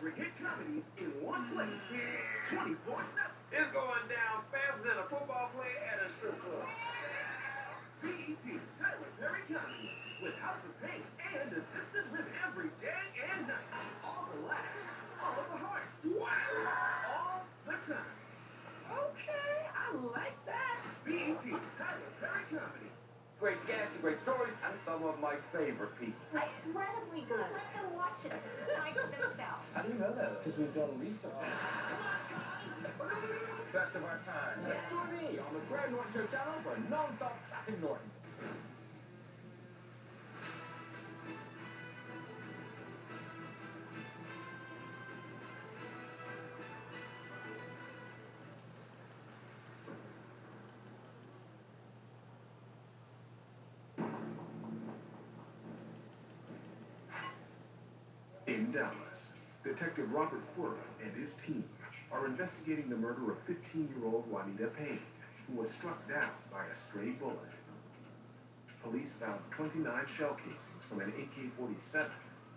favorite hit comedies in one place. 24/7. It's going down faster than a football player at a strip club. BET Tyler Perry Comedy with House of Pain and Assisted Living every day and night. All the laughs, all the heart. Wow! All the time. Okay, I like that. BET Tyler Perry Comedy. Great cast, great stories, and some of my favorite people. Incredibly good. Let them watch it. Like themselves. How do you know that? Because we've done research. Best of our time. Join me on the Graham Norton Show channel for non-stop classic Norton. In Dallas, Detective Robert Quirk and his team are investigating the murder of 15-year-old Juanita Payne, who was struck down by a stray bullet. Police found 29 shell casings from an AK-47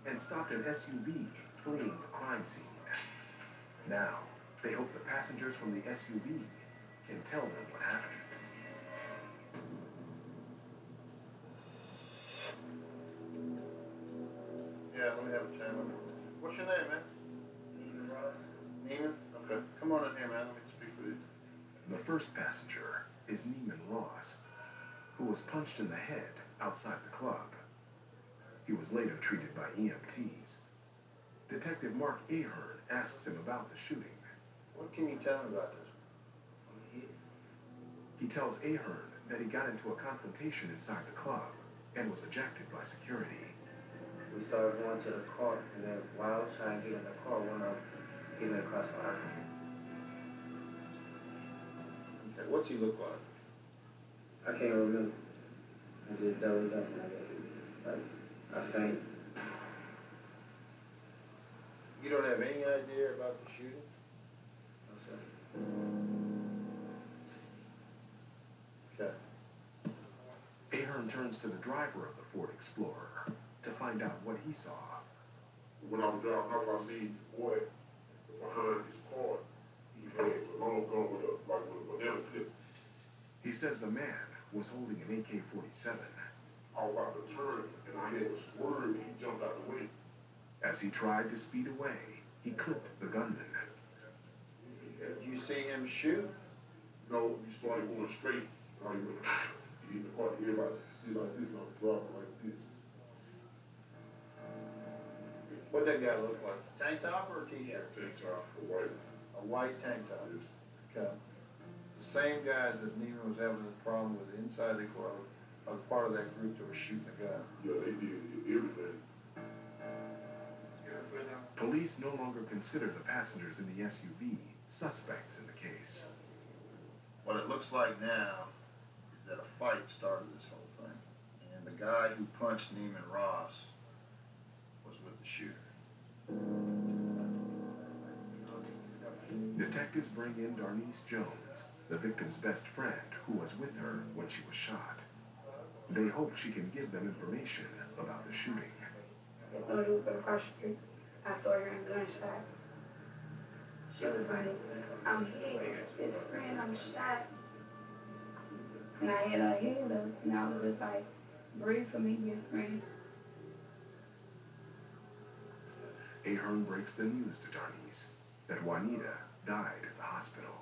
and stopped an SUV fleeing the crime scene. Now, they hope the passengers from the SUV can tell them what happened. Yeah, let me have a chat with you. What's your name, man? Neiman Ross. Neiman? Okay. Come on in here, man. Let me speak with you. The first passenger is Neiman Ross, who was punched in the head outside the club. He was later treated by EMTs. Detective Mark Ahern asks him about the shooting. What can you tell me about this? He tells Ahern that he got into a confrontation inside the club and was ejected by security. We started going to the car, and then while I was trying to get in the car, one of them hit me across my eye. Okay, what's he look like? I can't remember. I just dozed off and I got hit. Like, I fainted. You don't have any idea about the shooting? No, sir. Okay. Ahern turns to the driver of the Ford Explorer to find out what he saw. When I was driving up, I seen the boy behind his car. He had a long gun with a banana clip. He says the man was holding an AK-47. I was about to turn, and I had to swerve, and he jumped out the way. As he tried to speed away, he clipped the gunman. Did you see him shoot? No, he started going straight. Like, he hit the car, everybody did like this, and I was driving like this. What'd that guy look like? Tank top or a t-shirt? Tank top, a white. A white tank top. Yes. Okay. The same guys that Neiman was having a problem with inside the club are part of that group that was shooting the guy. Yeah, they did everything. Police no longer consider the passengers in the SUV suspects in the case. What it looks like now is that a fight started this whole thing. And the guy who punched Neiman Ross was with the shooter. Detectives bring in Darnice Jones, the victim's best friend, who was with her when she was shot. They hope she can give them information about the shooting. When we were across the street, I started hearing gunshots. She was like, I'm hit, this friend, I'm shot. And I had her head up, and I was just like, breathe for me, best friend. Ahern breaks the news to Darnice that Juanita died at the hospital.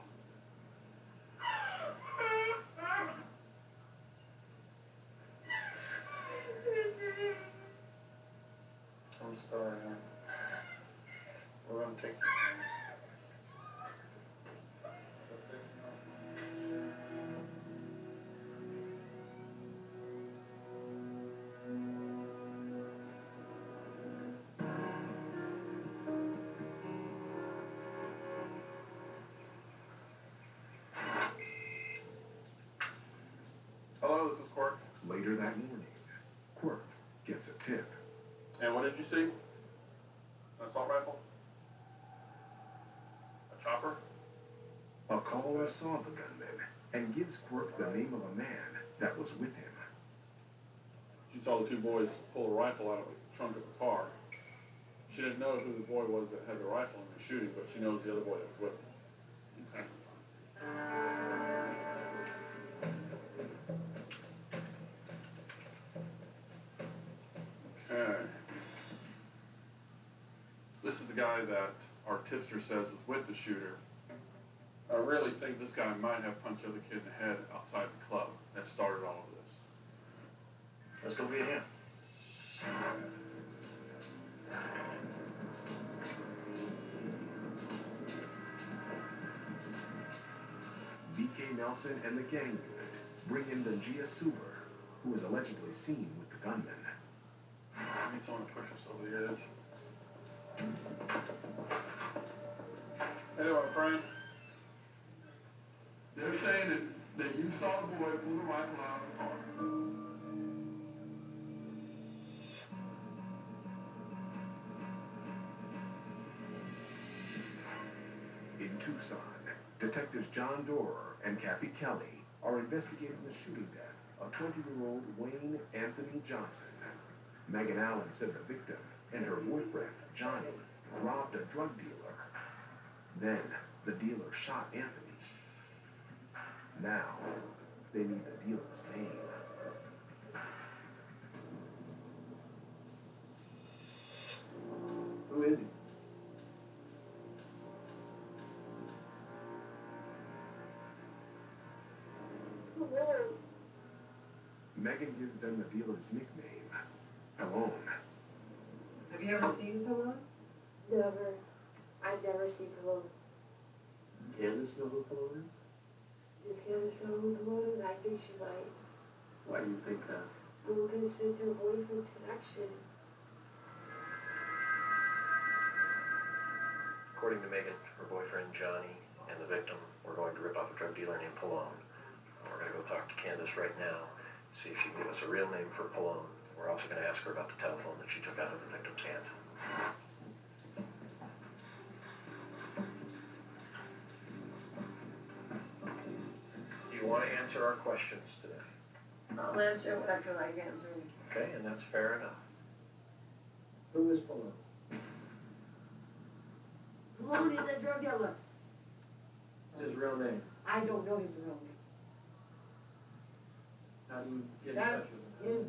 I'm sorry, man. We're gonna take Hello, this is Quirk. Later that morning, Quirk gets a tip. And what did you see? An assault rifle? A chopper? A caller saw the gunman and gives Quirk the name of a man that was with him. She saw the two boys pull a rifle out of the trunk of a car. She didn't know who the boy was that had the rifle and was shooting, but she knows the other boy that was with him. Okay. Okay. This is the guy that our tipster says was with the shooter. I really think this guy might have punched the other kid in the head outside the club that started all of this. Let's go get him. B.K. Nelson and the gang unit bring in Dangia Suber, who is allegedly seen with the gunman. I need someone to push us over the edge. Hey, my friend. They're saying that you saw the boy pull the rifle out of the car. In Tucson, detectives John Dorer and Kathy Kelly are investigating the shooting death of 20-year-old Wayne Anthony Johnson. Megan Allen said the victim and her boyfriend, Johnny, robbed a drug dealer. Then, the dealer shot Anthony. Now, they need the dealer's name. Who is he? Megan gives them the dealer's nickname, Pelon. Have you ever seen Pelon? Never. I've never seen Pelon. Candace know who Pelon is? Does Candace know who Pelon is? I think she might. Why do you think that? Well, because it's her boyfriend's connection. According to Megan, her boyfriend Johnny and the victim were going to rip off a drug dealer named Pelon. We're going to go talk to Candace right now, see if she can give us a real name for Pelon. We're also going to ask her about the telephone that she took out of the victim's hand. Do you want to answer our questions today? I'll answer what I feel like answering. Okay, and that's fair enough. Who is Pelon? Pelon is a drug dealer. What's his real name? I don't know his real name. How do you get in That's touch with him? his...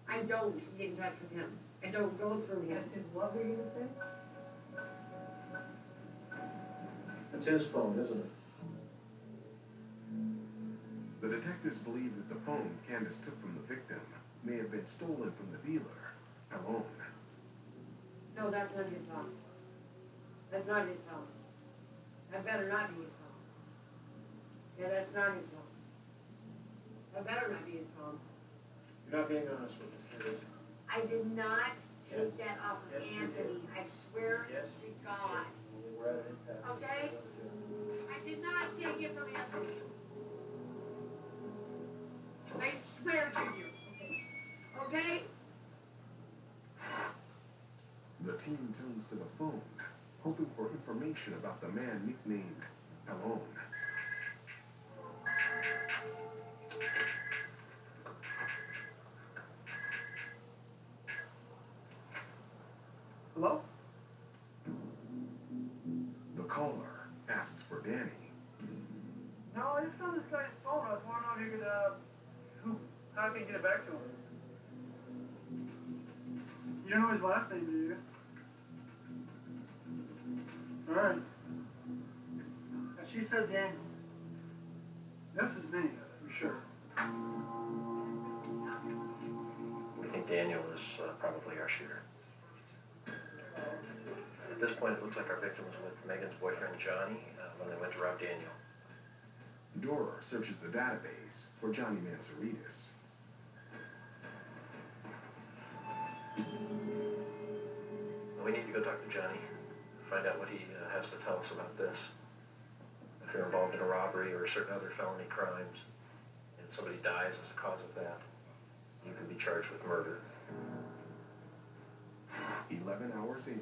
I don't get in touch with him. I don't go through him. That's his what were you going to say? It's his phone, isn't it? The detectives believe that the phone Candace took from the victim may have been stolen from the dealer, Pelon. No, that's not his phone. That's not his phone. That better not be his phone. Yeah, that's not his phone. That better not be his phone. You're not being honest with us, Candace. I did not take Yes. that off of Yes, you Anthony. did. I swear Yes. to God. We're at an impasse. Okay? I did not take it from Anthony. I swear to you. Okay? The team turns to the phone, hoping for information about the man nicknamed Pelon. Hello? The caller asks for Danny. No, I just found this guy's phone. I was wondering if you could, how I can get it back to him. You don't know his last name, do you? Alright. She said Daniel. That's his name, for sure. We think Daniel is probably our shooter. At this point, it looks like our victim was with Megan's boyfriend, Johnny, when they went to rob Daniel. Dorer searches the database for Johnny Mansaritas. We need to go talk to Johnny, find out what he has to tell us about this. If you're involved in a robbery or certain other felony crimes, and somebody dies as a cause of that, you could be charged with murder. 11 hours in,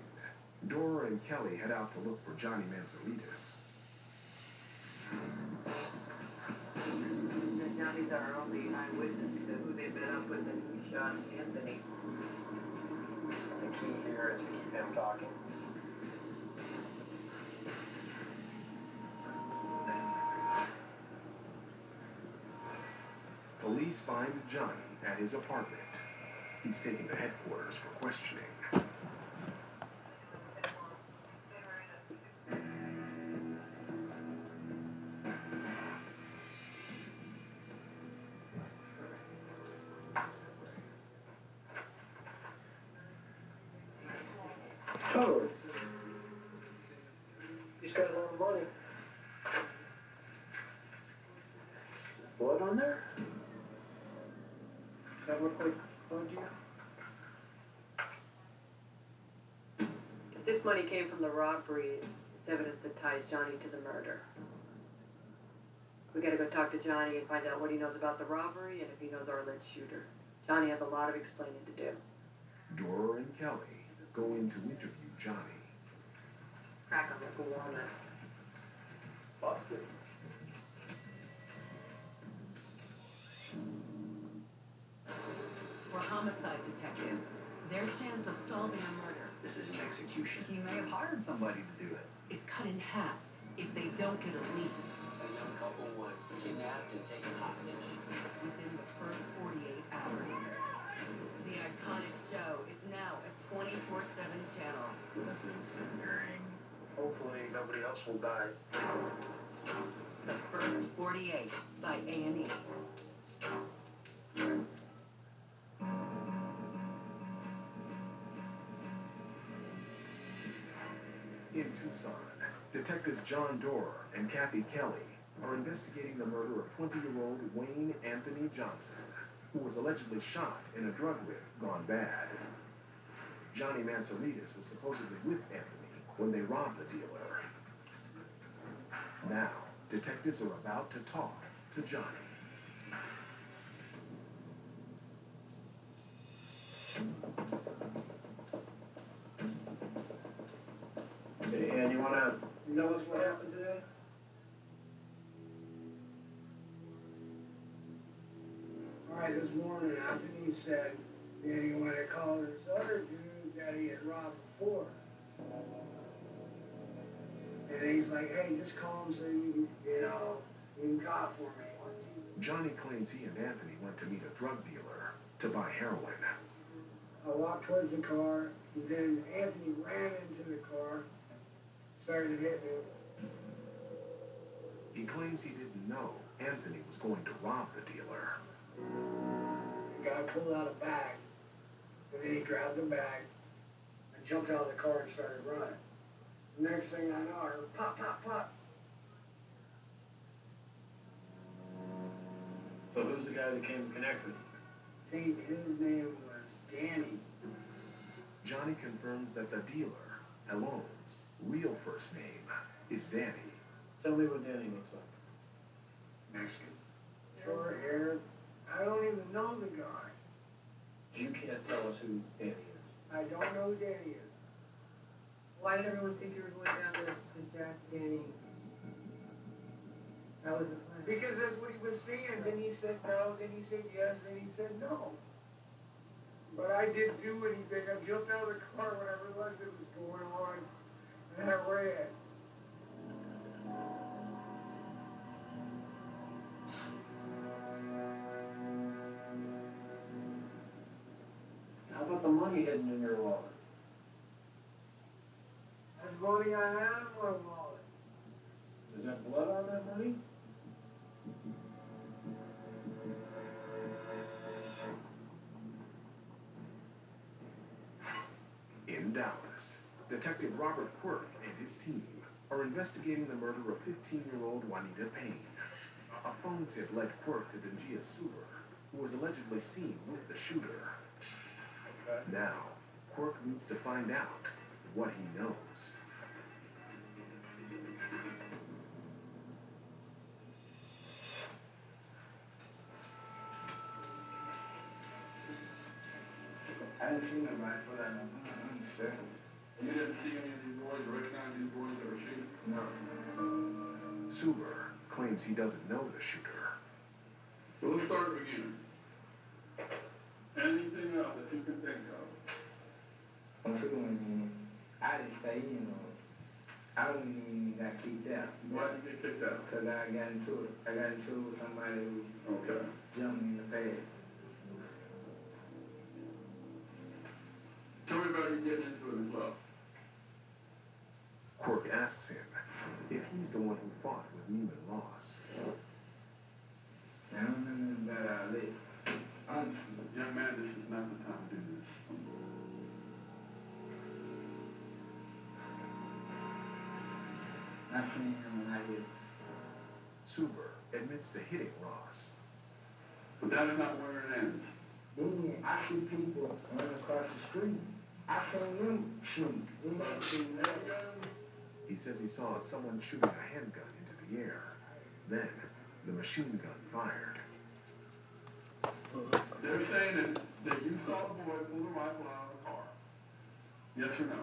Dorer and Kelly head out to look for Johnny Mansaritas. Johnny's our only eyewitness to who they met up with and who shot Anthony. The key here is to keep him talking. Police find Johnny at his apartment. He's taken to headquarters for questioning. Oh, he's got a lot of money. Is there blood on there? Does that look like blood to you? If this money came from the robbery, it's evidence that ties Johnny to the murder. We gotta go talk to Johnny and find out what he knows about the robbery and if he knows our alleged shooter. Johnny has a lot of explaining to do. Dorer and Kelly go in to interview Johnny. Crack him like a walnut. Busted. We're homicide detectives. Their chance of solving a murder. This is an execution. He may have hired somebody to do it. Is cut in half if they don't get a lead. A young couple was kidnapped and taken hostage. Within the first 48 hours. The iconic show is now a 24/7 channel. This is airing. Hopefully nobody else will die. The First 48 by A&E. In Tucson, detectives John Dorer and Kathy Kelly are investigating the murder of 20-year-old Wayne Anthony Johnson, who was allegedly shot in a drug rig gone bad. Johnny Mansouritis was supposedly with Anthony when they robbed the dealer. Now, detectives are about to talk to Johnny. Hey, and you wanna tell us what happened today? Alright, this morning Anthony said that he wanted to call this other dude that he had robbed before. And he's like, hey, just call him so you can cop for me. Johnny claims he and Anthony went to meet a drug dealer to buy heroin. I walked towards the car, and then Anthony ran into the car, started hitting him. He claims he didn't know Anthony was going to rob the dealer. The guy pulled out a bag, and then he grabbed the bag and jumped out of the car and started running. The next thing I know, I heard pop, pop, pop. So who's the guy that came to connect with you? I think his name was Danny. Johnny confirms that the dealer, Alone's real first name is Danny. Tell me what Danny looks like. Mexican. Short hair. I don't even know the guy. You can't tell us who Danny is. I don't know who Danny is. Why did everyone think you were going down to Jack Danny? That was the plan. Because that's what he was saying. Then he said no, then he said yes, then he said no. But I didn't do anything. I jumped out of the car when I realized it was going on. And I ran. How about the money hidden in your wallet? That's money I had in my wallet. Is that blood on that money? In Dallas, Detective Robert Quirk and his team are investigating the murder of 15-year-old Juanita Payne. A phone tip led Quirk to Dangia Suber, who was allegedly seen with the shooter. Now, Quirk needs to find out what he knows. I didn't see nobody for that one. I understand. You didn't see any of these boys or recognize these boys that were shooting? No. Suber claims he doesn't know the shooter. Well, let's start at the beginning. Anything else that you can think of stay in or I don't even got kicked out. Why did you get kicked out? Because I got into it. I got into it with somebody who jumped me in the pad. Tell me about you getting into it in the club. Quirk asks him if he's the one who fought with Neiman Ross. I don't know about Ali. Honestly. Young man, this is not the time to do this. I seen him when I hit. Suber admits to hitting Ross. But that is not where it ends. Then I see people running across the street. I seen them shoot. He says he saw someone shooting a handgun into the air. Then, the machine gun fired. They're saying that you saw a boy pull a rifle out of the car. Yes or no?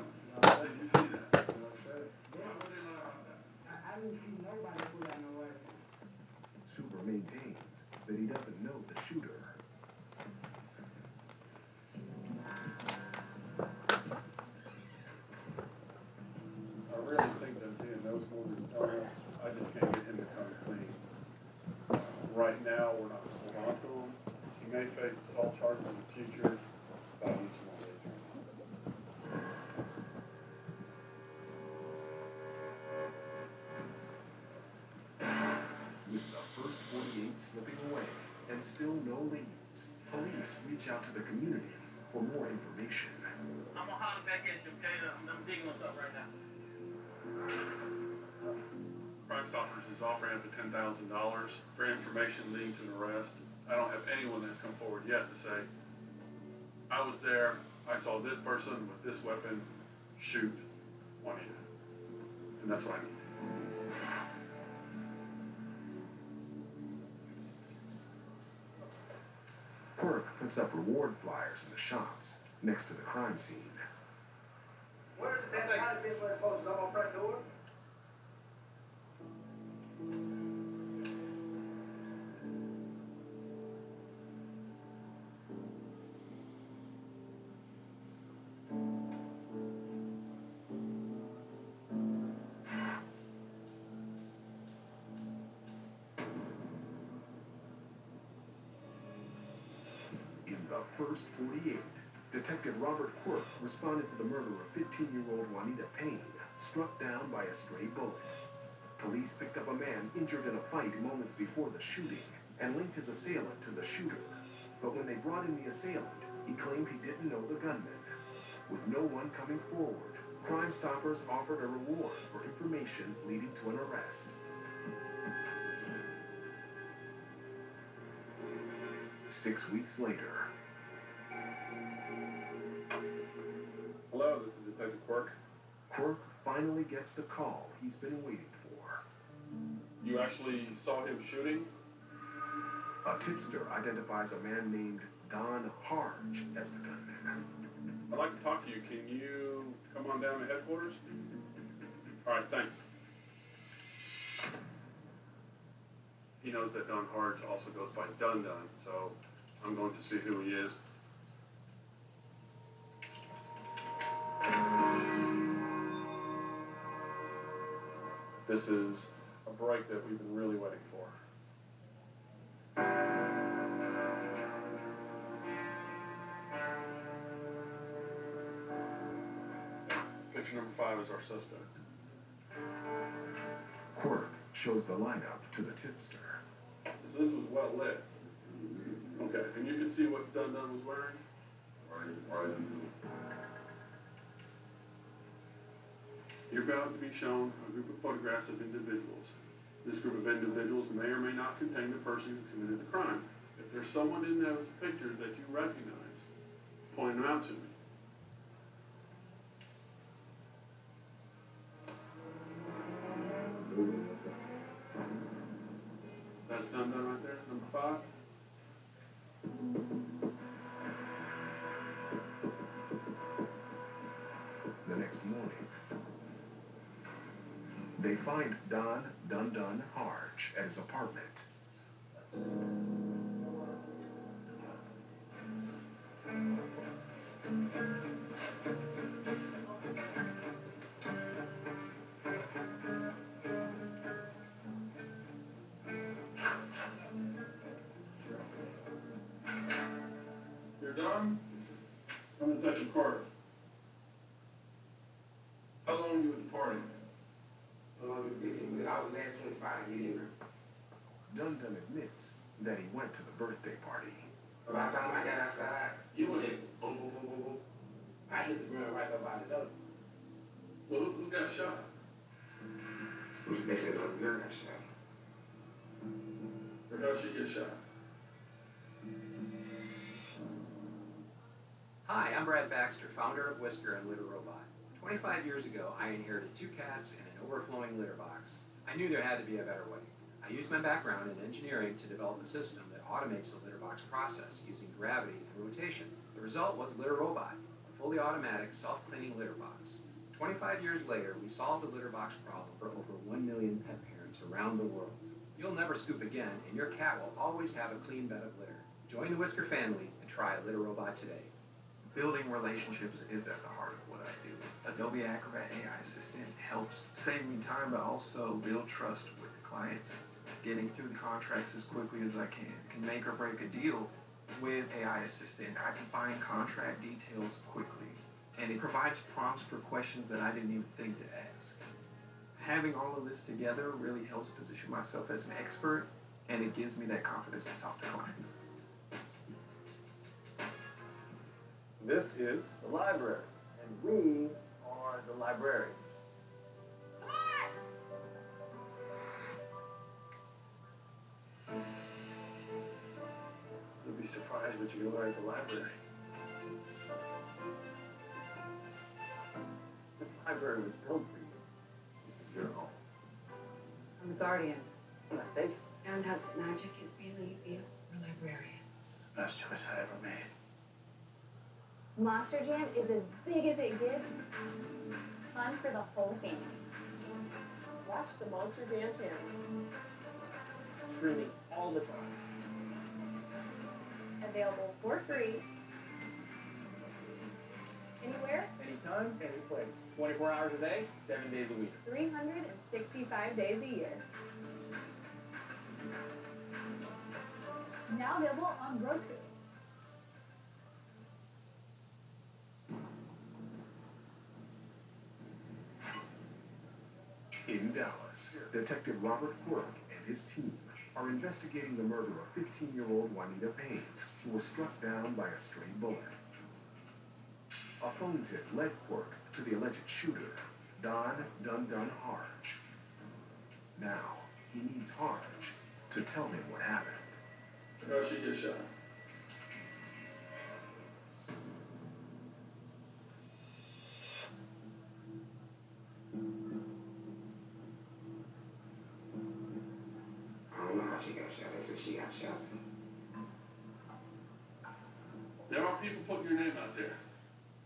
Did you see that? No, sir. Why would they lie about that? I didn't see nobody pull out no rifle. Suber maintains that he doesn't know the shooter. I really think that Zia knows more than he's telling us. I just can't get him to come clean. Right now, we're not going to hold on to him. He may face assault charges in the future, but I need some more data. With the first 48 slipping away and still no leads, police reach out to the community for more information. I'm gonna holler back at you, okay? I'm digging what's up right now. Crime Stoppers is offering up to $10,000 for information leading to an arrest. I don't have anyone that's come forward yet to say, I was there, I saw this person with this weapon shoot Juanita. And that's what I need. Quirk puts up reward flyers in the shops next to the crime scene. Where's the best kind of best way to post it on my front door? In the first 48, Detective Robert Quirk responded to the murder of 15-year-old Juanita Payne, struck down by a stray bullet. Police picked up a man injured in a fight moments before the shooting and linked his assailant to the shooter. But when they brought in the assailant, he claimed he didn't know the gunman. With no one coming forward, Crime Stoppers offered a reward for information leading to an arrest. 6 weeks later. Hello, this is Detective Quirk. Quirk finally gets the call he's been waiting for. You actually saw him shooting? A tipster identifies a man named Don Harge as the gunman. I'd like to talk to you. Can you come on down to headquarters? All right, thanks. He knows that Don Harge also goes by Dun Dun, so I'm going to see who he is. This is a break that we've been really waiting for. Picture number 5 is our suspect. Quirk shows the lineup to the tipster. So this was well lit. Okay, and you can see what Dun Dun was wearing? Right. You're about to be shown a group of photographs of individuals. This group of individuals may or may not contain the person who committed the crime. If there's someone in those pictures that you recognize, point them out to me. That's Dun Dun right there, number 5. The next morning, they find Don Dun Dun Harge at his apartment. Don? I'm Detective Carter. How long were you at the party? 15 minutes. I was last 25 to get in there. Dun admits that he went to the birthday party. By the time I got outside, you went in, boom, boom, boom, boom, boom. I hit the ground right up by the door. Well, who got shot? They said the girl got shot. Or how'd she get shot? Hi, I'm Brad Baxter, founder of Whisker and Litter Robot. 25 years ago, I inherited 2 cats and an overflowing litter box. I knew there had to be a better way. I used my background in engineering to develop a system that automates the litter box process using gravity and rotation. The result was Litter Robot, a fully automatic, self-cleaning litter box. 25 years later, we solved the litter box problem for over 1 million pet parents around the world. You'll never scoop again, and your cat will always have a clean bed of litter. Join the Whisker family and try Litter Robot today. Building relationships is at the heart of what I do. Adobe Acrobat AI Assistant helps save me time, but also build trust with the clients. Getting through the contracts as quickly as I can make or break a deal. With AI Assistant, I can find contract details quickly, and it provides prompts for questions that I didn't even think to ask. Having all of this together really helps position myself as an expert, and it gives me that confidence to talk to clients. This is the library, and we are the librarians. You'll be surprised what you can learn at the library. The library was built for you. This is your home. I'm the guardian. My faith. Found out that magic is really real. We're librarians. It's the best choice I ever made. Monster Jam is as big as it gets. Fun for the whole family. Watch the Monster Jam channel. Streaming all the time. Available for free. Anywhere, Anytime, any place. 24 hours a day, 7 days a week. 365 days a year. Now available on Roku. In Dallas, Detective Robert Quirk and his team are investigating the murder of 15-year-old Juanita Payne, who was struck down by a stray bullet. A phone tip led Quirk to the alleged shooter, Don Dun Harge. Now, he needs Harge to tell him what happened. How'd she get shot? I don't know how she got shot. They said she got shot. There are people putting your name out there.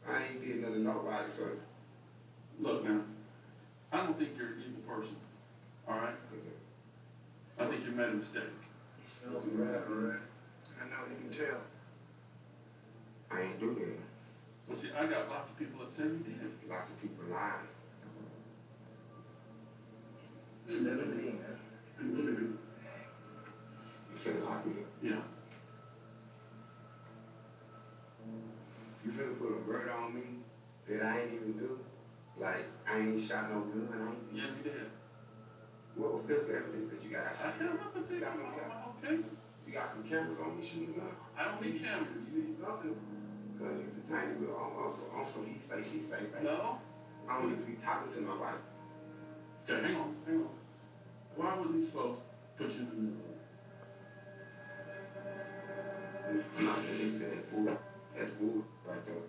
I ain't did nothing to nobody, so. Look, man, I don't think you're an evil person, all right? I think you made a mistake. He smells bad, all right? I know, you can tell. I ain't do that. Well, see, I got lots of people that say you did. Lots of people lying. 17, huh? You finna lock me up? Yeah. You finna put a murder on me that I ain't even do? Like, I ain't shot no gun, I ain't. Yes, you did. What physical evidence that you got? I can't remember things about my whole case. You got some cameras on me shooting gun? I don't need cameras. You need something. Cause you pertaining with on some he say, she say thing. No. I don't need to be talking to nobody. Okay, hang on. Why would these folks put you in the middle of it? I'm not gonna say that bull. That's bull right there.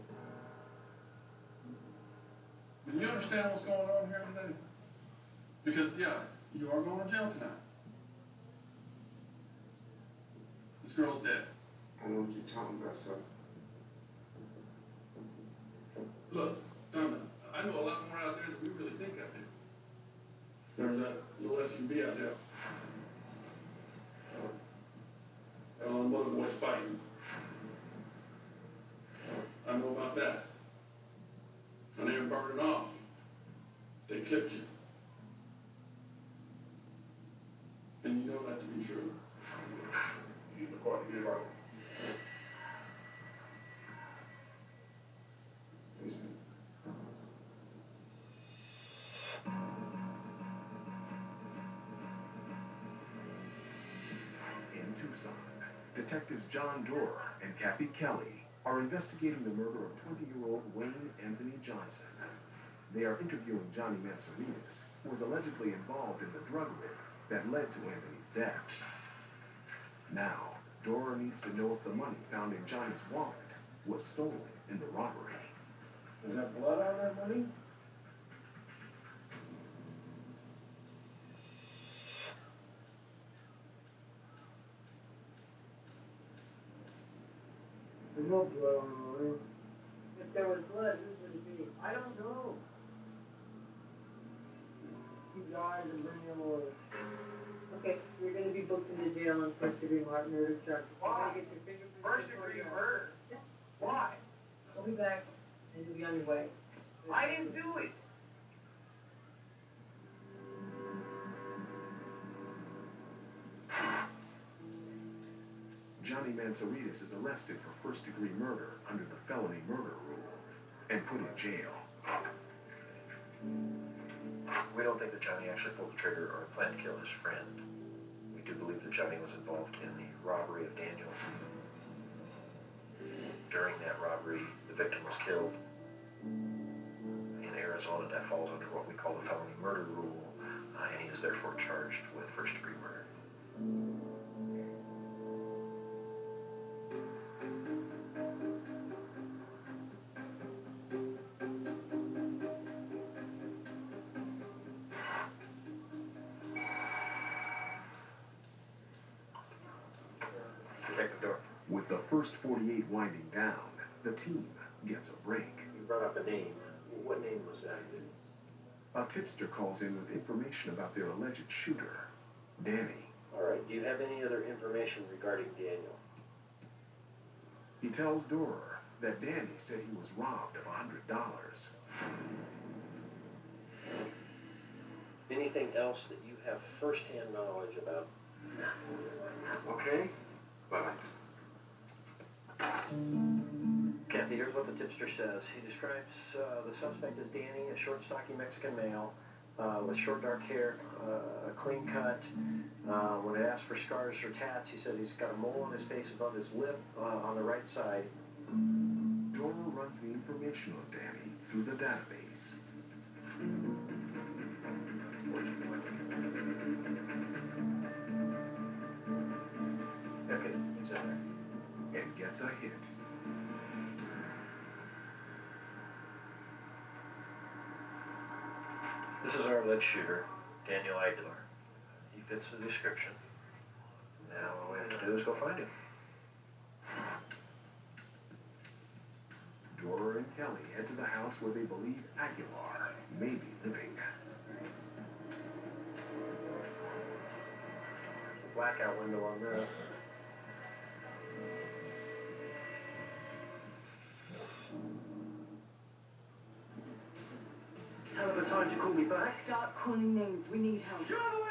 Do you understand what's going on here today? Because, yeah, you are going to jail tonight. This girl's dead. I know what you're talking about, sir. Look, Donna, I know a lot more out there than we really think I do. There's that little SUV out there. And all the mother boys fighting. I know about that. And they burned it off. They clipped you. And you know that to be true. You in the court, you right. Detectives John Doerr and Kathy Kelly are investigating the murder of 20-year-old Wayne Anthony Johnson. They are interviewing Johnny Mansouritis, who was allegedly involved in the drug ring that led to Anthony's death. Now, Doerr needs to know if the money found in Johnny's wallet was stolen in the robbery. Is there blood on that money? There's no blood on the money. If there was blood, who would it be? I don't know. Two guys and bring him away. Okay, you're gonna be booked into jail on first-degree murder charges. Why? You're gonna get your fingerprints. First-degree murder? Why? We'll be back, and you'll be on your way. I didn't do it. Johnny Mansouritis is arrested for first-degree murder under the felony murder rule and put in jail. We don't think that Johnny actually pulled the trigger or planned to kill his friend. We do believe that Johnny was involved in the robbery of Daniel. During that robbery, the victim was killed. In Arizona, that falls under what we call the felony murder rule, and he is therefore charged with first-degree murder. Detective Doerr. With the first 48 winding down, the team gets a break. You brought up a name. What name was that? A tipster calls in with information about their alleged shooter, Danny. All right. Do you have any other information regarding Daniel? He tells Doerr that Danny said he was robbed of $100. Anything else that you have first-hand knowledge about? Okay. Bye-bye. Kathy, here's what the tipster says. He describes the suspect as Danny, a short, stocky Mexican male with short, dark hair, clean cut. When I asked for scars or tats, he said he's got a mole on his face above his lip on the right side. Doerr runs the information on Danny through the database. Okay, he's in there. And gets a hit. This is our alleged shooter, Daniel Aguilar. He fits the description. Now all we have to do is go find him. Doerr and Kelly head to the house where they believe Aguilar may be living. Blackout window on this. Hell of a time to call me back. Start calling names. We need help. You're all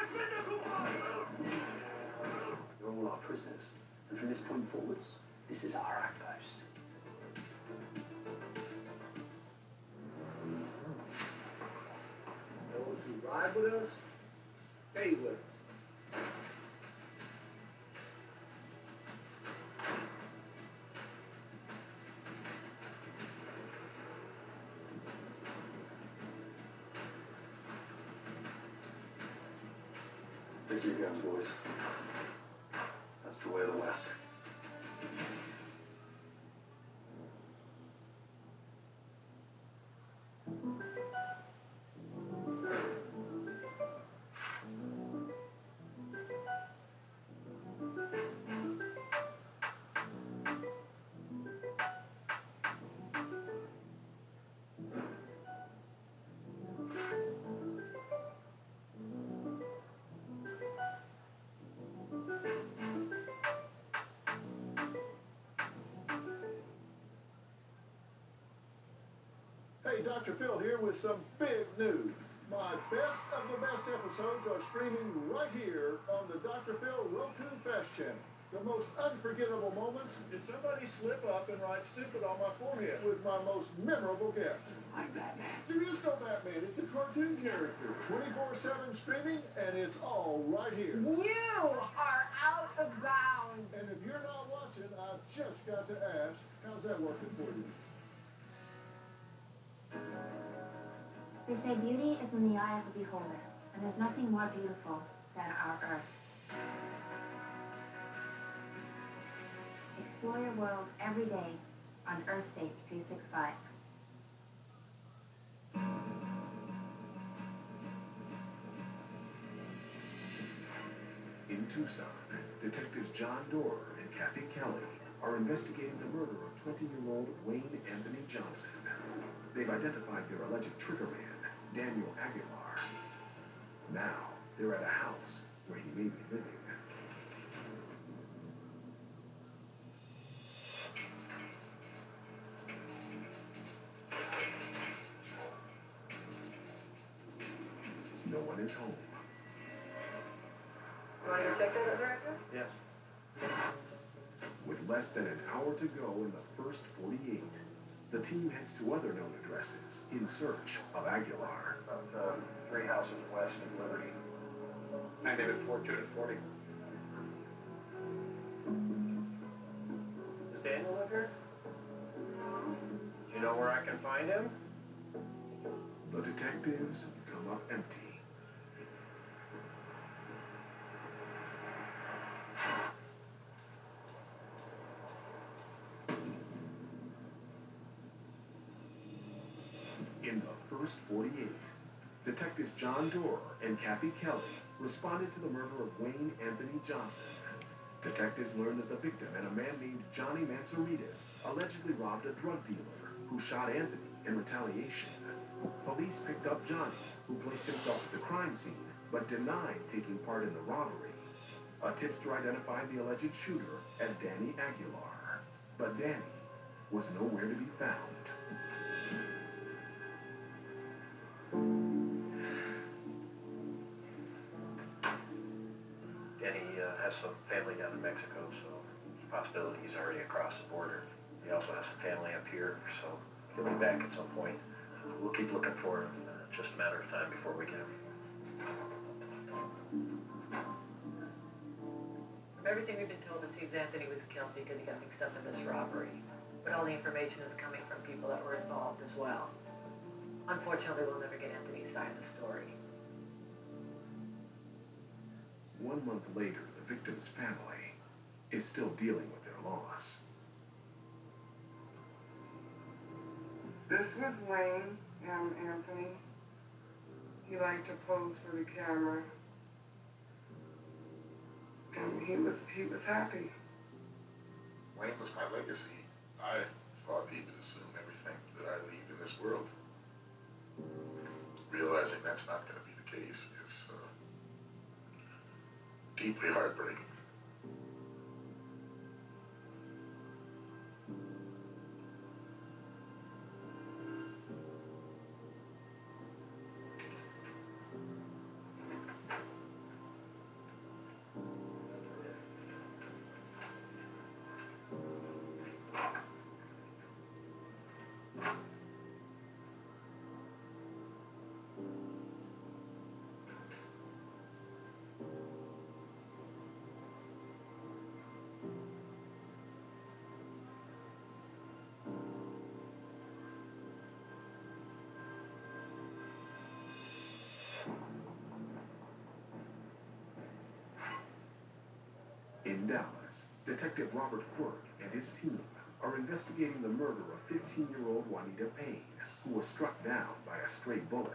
our prisoners. And from this point forwards, this is our outpost. Those who ride with us, stay with us. Stick to your guns, boys. That's the way of the West. Hey, Dr. Phil here with some big news. My best of the best episode. episodes are streaming right here on the Dr. Phil Roku Fest channel. The most unforgettable moments, did somebody slip up and write stupid on my forehead with my most memorable guest? I'm Batman. There is no Batman, it's a cartoon character. 24/7 streaming, and it's all right here. You are out of bounds. And if you're not watching, I've just got to ask, how's that working for you? They say beauty is in the eye of the beholder, and there's nothing more beautiful than our Earth. Explore your world every day on Earth Day 365. In Tucson, detectives John Doerr and Kathy Kelly are investigating the murder of 20-year-old Wayne Anthony Johnson. They've identified their alleged trigger man, Daniel Aguilar. Now, they're at a house where he may be living. No one is home. You want to go check that out, Director? Yes. With less than an hour to go in the first 48, the team heads to other known addresses in search of Aguilar. About 3 houses west of Liberty. I live at 4240. Does Daniel live here? Do you know where I can find him? The detectives come up empty. In the first 48, detectives John Doerr and Kathy Kelly responded to the murder of Wayne Anthony Johnson. Detectives learned that the victim and a man named Johnny Mansaritas allegedly robbed a drug dealer who shot Anthony in retaliation. Police picked up Johnny, who placed himself at the crime scene but denied taking part in the robbery. A tipster identified the alleged shooter as Danny Aguilar, but Danny was nowhere to be found. Danny has some family down in Mexico, so there's a possibility he's already across the border. He also has some family up here, so he'll be back at some point. We'll keep looking for him. Just a matter of time before we get him. From everything we've been told, it seems Anthony was killed because he got mixed up in this robbery. But all the information is coming from people that were involved as well. Unfortunately, we'll never get Anthony's side of the story. 1 month later, the victim's family is still dealing with their loss. This was Wayne Anthony. He liked to pose for the camera. And he was happy. Wayne was my legacy. I thought he would assume everything that I leave in this world. Realizing that's not going to be the case is deeply heartbreaking. In Dallas, Detective Robert Quirk and his team are investigating the murder of 15-year-old Juanita Payne, who was struck down by a stray bullet.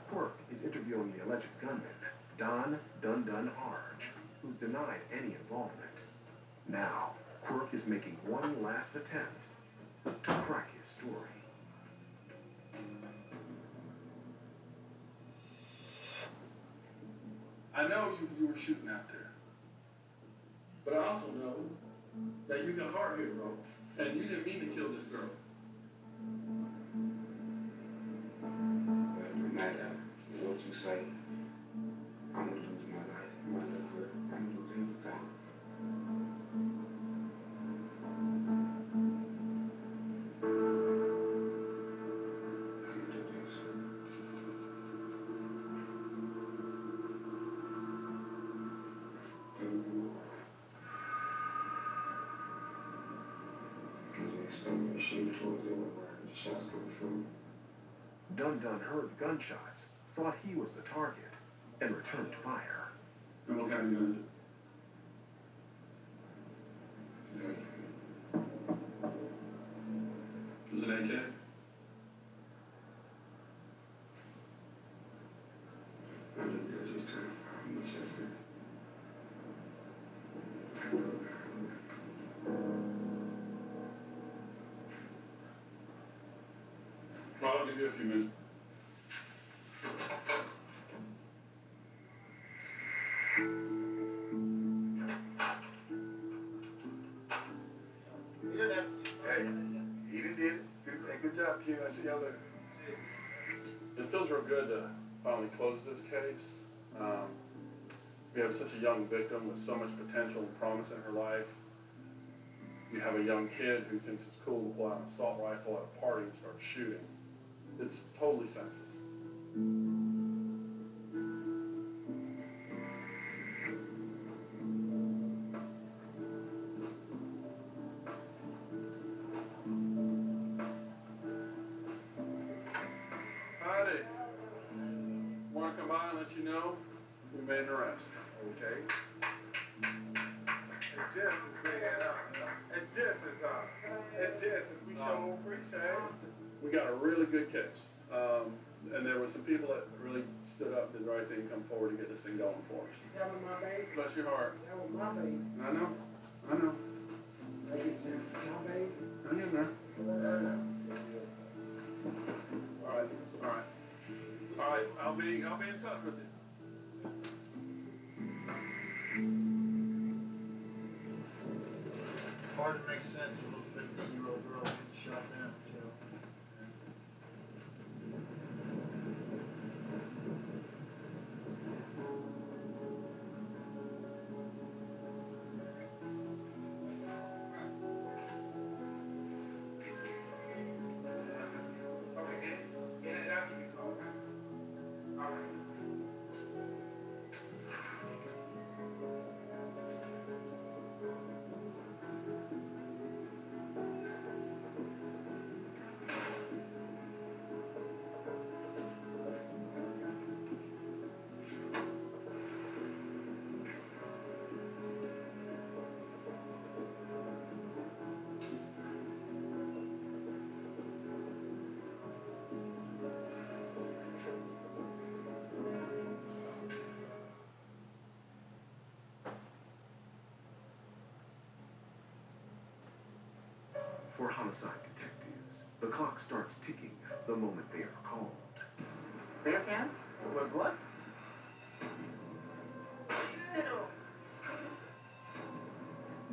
Quirk is interviewing the alleged gunman, Don Dun Dun Arge, who's denied any involvement. Now, Quirk is making one last attempt to crack his story. I know you were shooting out there. But I also know that you got heart here, bro. And you didn't mean to kill this girl. Well, no matter what you say, machine towards the where the shots coming from. Dun Dun heard gunshots, thought he was the target, and returned fire. And what kind of gun is it? Was it AK? I looked at it, just trying to find how much I said. Well, I'll give you a few minutes. Hey, he done did it. Good job, kid. I see y'all later. It feels real good to finally close this case. We have such a young victim with so much potential and promise in her life. You have a young kid who thinks it's cool to pull out an assault rifle at a party and start shooting. It's totally senseless. Howdy. Want to come by and let you know we made an arrest. Okay. It's just as big it's just as we sure appreciate it. We got a really good case. And there were some people that really stood up and did the right thing and come forward to get this thing going for us. That was my baby. Bless your heart. That was my baby. I know. I know. Like it's my baby. Hang in there. All right. All right. All right. I'll be in touch with you. Hard to make sense of a little 15-year-old girl getting shot down in jail. For homicide detectives, the clock starts ticking the moment they are called. Beer can? With what?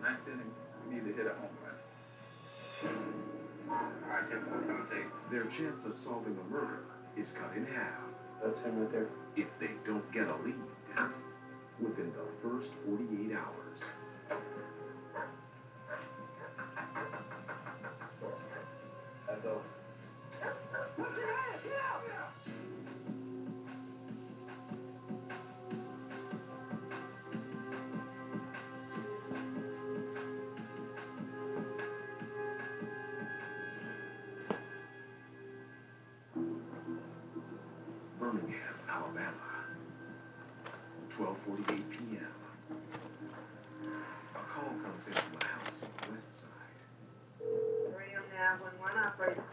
Ninth inning. We need to hit a home run. All right, 10-4, coming to you. Their chance of solving a murder is cut in half. That's him right there. If they don't get a lead within the first 48 hours. I go. What's your ass? Yeah! Birmingham, Alabama. 12:48 p.m. A call comes in from a house on the west side. 911 operator.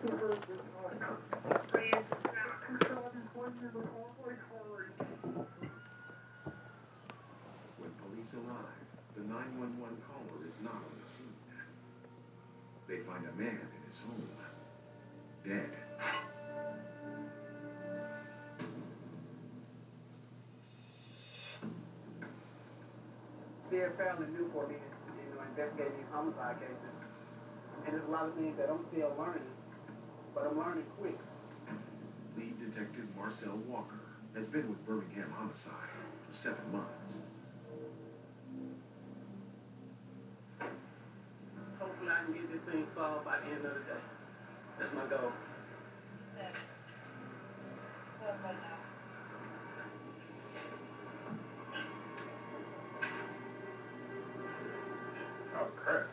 When police arrive, the 911 caller is not on the scene. They find a man in his home, dead. Still fairly new for me, investigating these homicide cases. And there's a lot of things that I'm still learning, but I'm learning quick. Lead Detective Marcel Walker has been with Birmingham Homicide for 7 months. Hopefully I can get this thing solved by the end of the day. That's my goal. Oh, crap.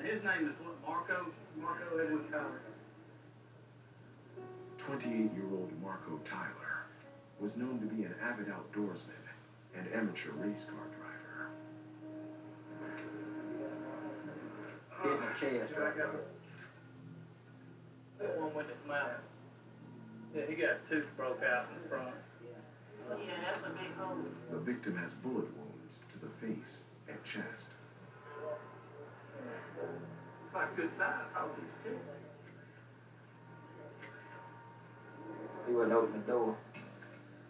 his name is what, Marco? Marco Edwin Tyler. 28-year-old Marco Tyler was known to be an avid outdoorsman and amateur race car driver. Hit my chest right there. That one with his mouth. Yeah, he got a tooth broke out in the front. Yeah, that's a big hole. The victim has bullet wounds to the face and chest. It's like good size, hold his teeth. He wouldn't open the door.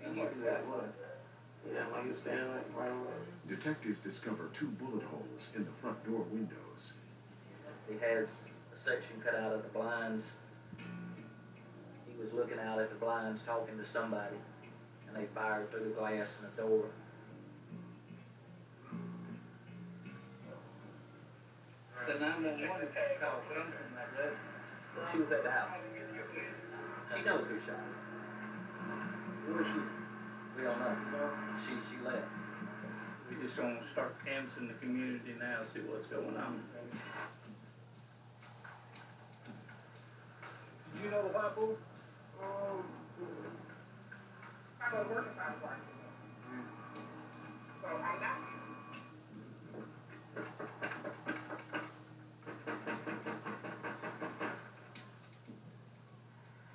He knew who that was. Yeah, like he was standing right over there. Detectives discover 2 bullet holes in the front door windows. He has a section cut out of the blinds. He was looking out at the blinds talking to somebody, and they fired through the glass in the door. The 911 call comes from that residence. She was at the house. She knows who shot her. Where is she? We don't know. She left. We just gonna start canvassing the community now, see what's going on. Do you know the white boy? I go to work at 5 o'clock. So I'm not.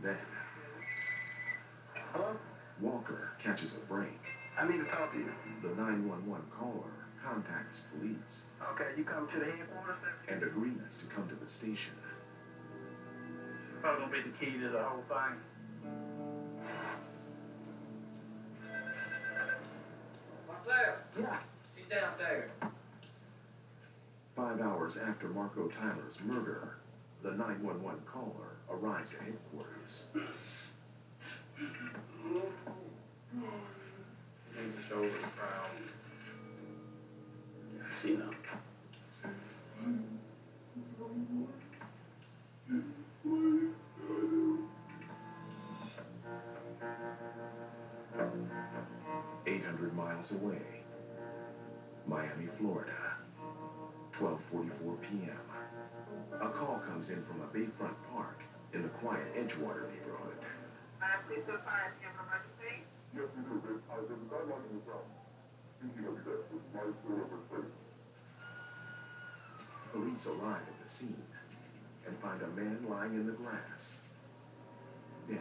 Then, hello? Walker catches a break. I need to talk to you. The 911 caller contacts police. Okay, you come to the headquarters, sir? And agrees to come to the station. Probably gonna be the key to the whole thing. Marcel? Yeah. She's downstairs. 5 hours after Marco Tyler's murder, the 911 caller arrives at headquarters. He needs a shoulder proud. See now. 800 miles away, Miami, Florida, 12:44 p.m. A call comes in from a bayfront park in the quiet Edgewater neighborhood. Please go fire if you have an emergency. Yes, we do. There's a guideline in the ground. Usually every day. It's life or safe. Police arrive at the scene and find a man lying in the grass, dead.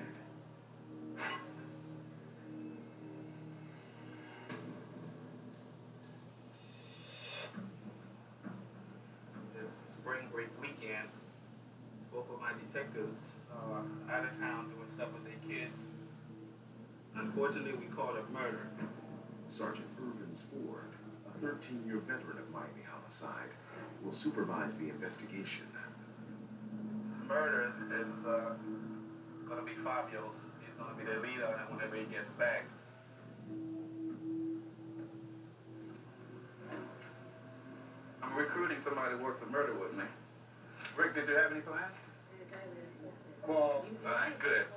This spring break weekend, both of my detectives are out of town doing stuff with their kids. Unfortunately, we caught a murder. Sergeant Irvin Ford, a 13-year veteran of Miami homicide, will supervise the investigation. This murder is going to be Fabio's. He's going to be the lead on it whenever he gets back. I'm recruiting somebody to work the murder with me. Rick, did you have any plans? Well, all right, good.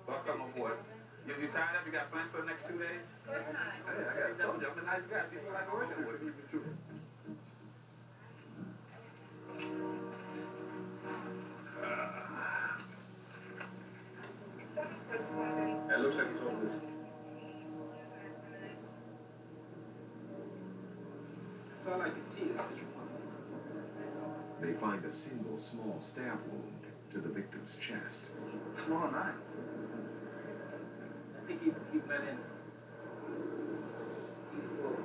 Welcome aboard. You tied up? You got plans for the next 2 days? Of course not. Hey, I told you, I'm a nice guy. People like working with me. It looks like he's homeless. That's all I can see is just one. They find a single small stab wound to the victim's chest. Small knife. I think he bled in. He's full.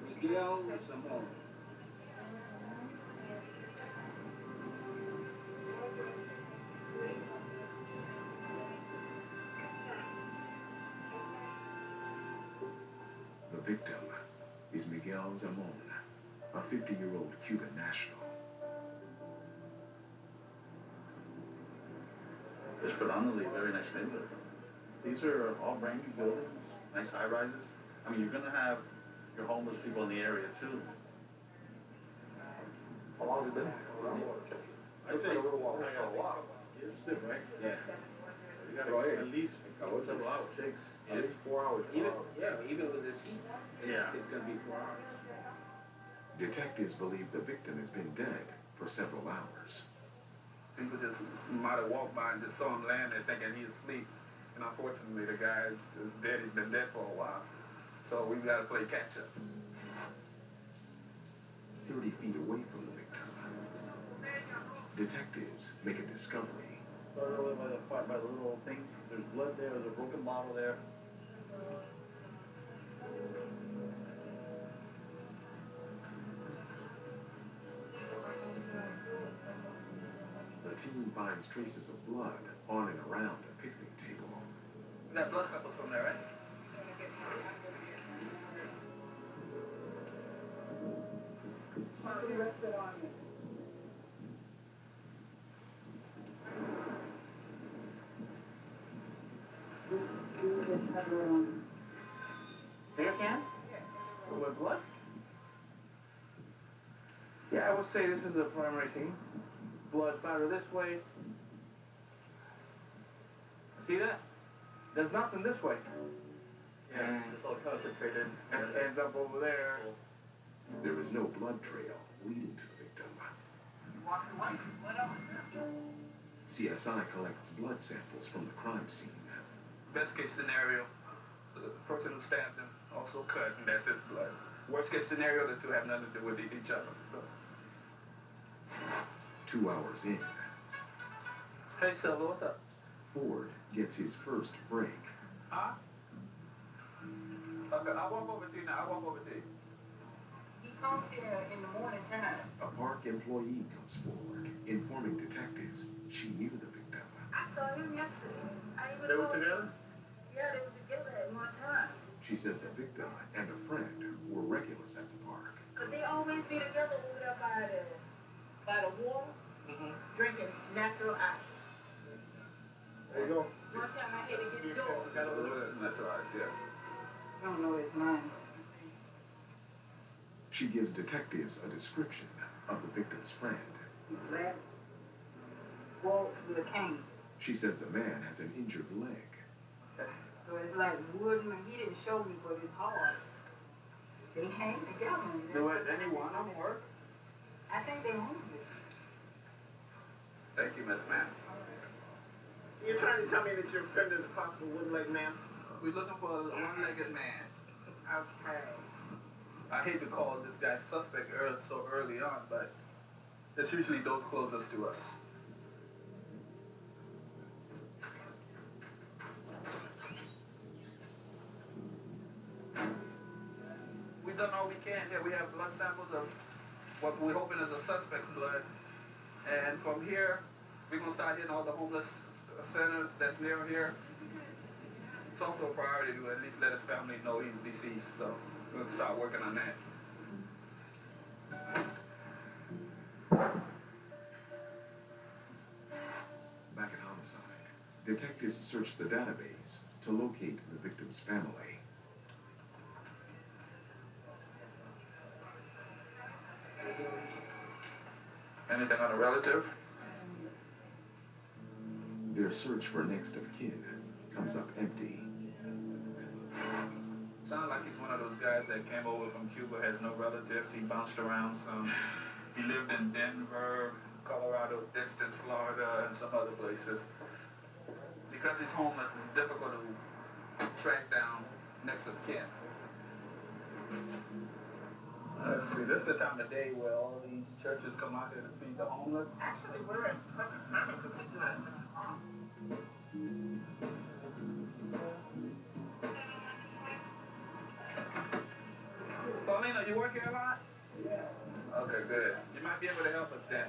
Miguel Zamora. The victim is Miguel Zamora, a 50-year-old Cuban national. It's predominantly a very nice neighborhood. These are all brand new buildings, nice high rises. I mean, you're gonna have your homeless people in the area too. How long has it been? I'd say a little while. for a while. Years still, right? Yeah. You gotta Well, hey, at least several hours. Takes Yeah. at least 4 hours. Even with this heat, it's going to be 4 hours. Detectives believe the victim has been dead for several hours. People just might have walked by and just saw him laying there thinking he's asleep. And unfortunately, the guy is dead. He's been dead for a while. So we've got to play catch up. 30 feet away from the victim, detectives make a discovery. Right over there by the little thing, there's blood there, there's a broken bottle there. The team finds traces of blood on and around a picnic table. We got blood samples from there, right? Somebody rested on me. This dude just had blood on him. Beer can? Yeah. With blood? Yeah, I would say this is a primary scene. Blood spatter this way. See that? There's nothing this way. Yeah, it's all concentrated. And it ends up over there. There is no blood trail leading to the victim. You walk away, blood on the CSI collects blood samples from the crime scene. Best case scenario, the person who stabbed him also cut, and that's his blood. Worst case scenario, the two have nothing to do with each other. So. 2 hours in, Hey, Silva, what's up? Ford gets his first break. Huh? Okay, I'll walk over to you now. I'll walk over to you. He comes here in the morning time. A park employee comes forward, informing detectives she knew the victim. I saw him yesterday. I even They were told him- together? Yeah, they were together at one time. She says the victim and a friend were regulars at the park. Cause they always be together over there by the water, drinking natural ice. There you go. One time I had to get yours. Natural ice, yeah. I don't know his name. She gives detectives a description of the victim's friend. He's black, walks with a cane. She says the man has an injured leg. So it's like wooden, he didn't show me, but it's hard. They hang together. Do any one of them work? I think they own it. Thank you, Miss Ma'am. You're trying to tell me that your friend is a possible wooden-legged man? We're looking for a one-legged man. Okay. I hate to call this guy suspect so early on, but it's usually those closest to us. We've done all we can here. We have blood samples of what we're hoping is a suspect's blood. And from here, we're going to start hitting all the homeless centers that's near here. It's also a priority to at least let his family know he's deceased, so we're going to start working on that. Back at Homicide, detectives search the database to locate the victim's family. Anything on a relative? Their search for next of kin comes up empty. Sounds like he's one of those guys that came over from Cuba, has no relatives. He bounced around some. He lived in Denver, Colorado, distant Florida, and some other places. Because he's homeless, it's difficult to track down next of kin. Let's see, this is the time of day where all these churches come out here to feed the homeless. Actually, we're at perfect timing because we do it at 6 o'clock. Paulina, you work here a lot? Yeah. Okay, good. You might be able to help us then.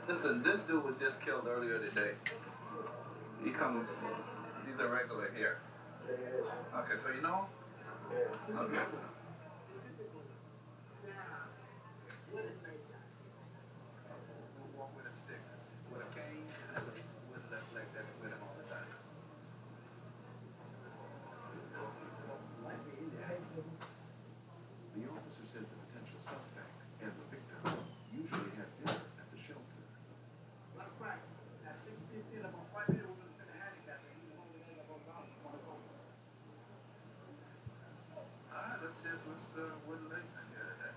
Listen, this dude was just killed earlier today. He's a regular here. Okay, so you know? Okay. Walk with a stick, with a cane, and have a wooden left leg that's with him all the time. The officer says the potential suspect and the victim usually have dinner at the shelter. Matter of fact, at 6:15, about 5 minutes, we're going to send a handicap and he's the one that goes down. All right, let's see if Mr. Woodley in here today.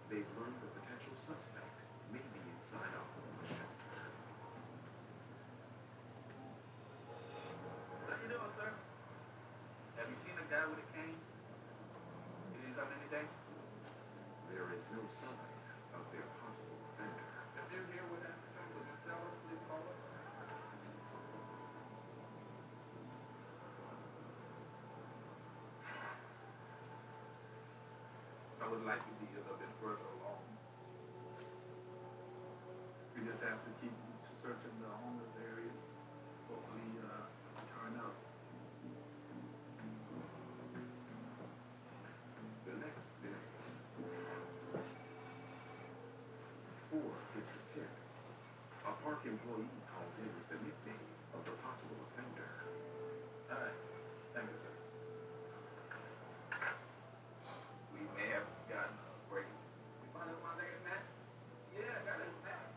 They've learned the potential suspect may be inside a homeless shelter. How you doing, sir? Have you seen a guy with a cane? He didn't come in today? There is no sign of their possible offender. If you're here with him, would you tell us, please call us? I would like to be a little bit further along. We just have to keep searching the homeless areas. Hopefully, turn up. The next day, 4 gets a tip. A park employee calls in with the nickname of the possible offender. Hi. Thank you, sir. We may have gotten a break. You find out my name, Matt? Yeah, I got it, Matt.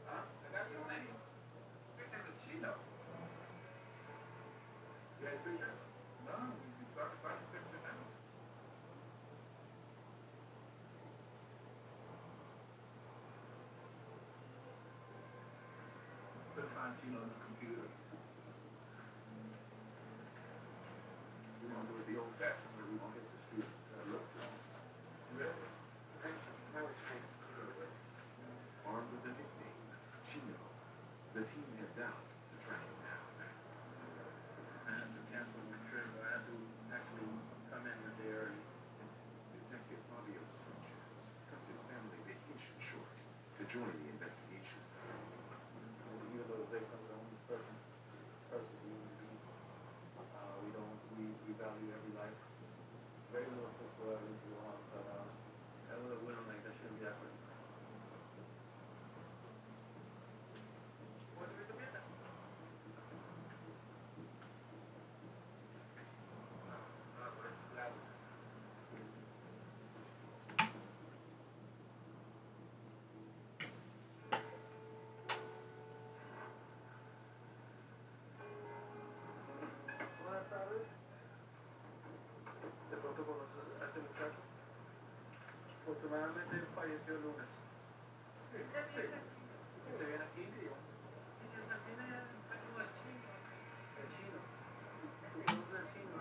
Huh? I got your name. Street name is Chino. You had a picture? No, we talked about his picture now. Couldn't find Chino on the computer. We're gonna do it the old-fashioned way. We're gonna hit the street and look for him. You ready? Now it's fine. Armed with the nickname, Chino, the team heads out to track him down. I had to cancel my trip. I had to actually come in the day early. Detective Fabio Sanchez cuts his family vacation short to join the investigation. Even though the victim's the only person we need. We value every life. Very little physical evidence we want, but a little willing like that shouldn't be happening. What do we do now? Buenas tardes. ¿De pronto conoces a este muchacho? Afortunadamente falleció el lunes. Sí. ¿Y se viene aquí, tío? El chino. ¿Tú conoces al chino?